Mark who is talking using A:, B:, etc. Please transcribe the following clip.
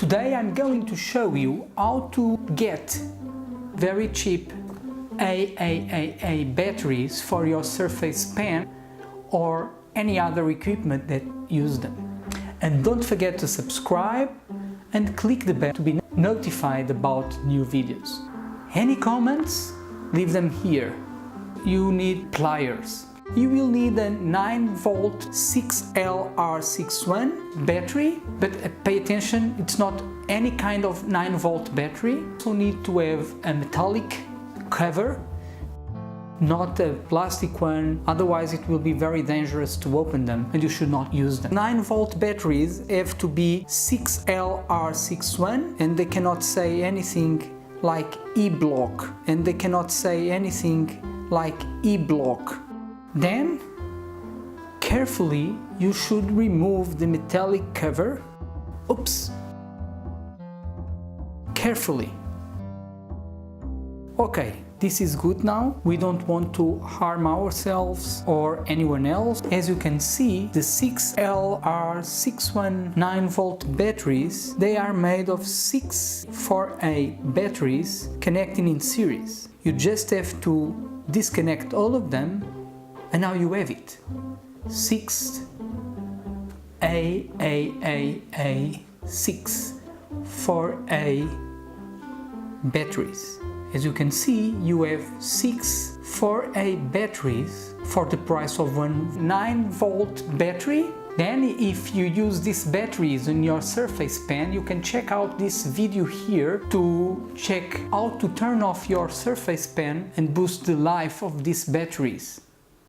A: Today I'm going to show you how to get very cheap AAA batteries for your Surface Pen or any other equipment that use them. And don't forget to subscribe and click the bell to be notified about new videos. Any comments? Leave them here. You need pliers. You will need a 9V 6LR61 battery, but pay attention, it's not any kind of 9V battery. You also need to have a metallic cover, not a plastic one, otherwise it will be very dangerous to open them and you should not use them. 9V batteries have to be 6LR61 and they cannot say anything like E-block and they cannot say anything like E-block. Then, carefully, you should remove the metallic cover. Oops! Carefully. Okay, this is good now. We don't want to harm ourselves or anyone else. As you can see, the 6LR61 9V batteries, they are made of 6 4A batteries connecting in series. You just have to disconnect all of them. And now you have it. 6 AAAA 6 4A batteries. As you can see, you have 6 4A batteries for the price of one 9V battery. Then if you use these batteries in your Surface Pen, you can check out this video here to check how to turn off your Surface Pen and boost the life of these batteries.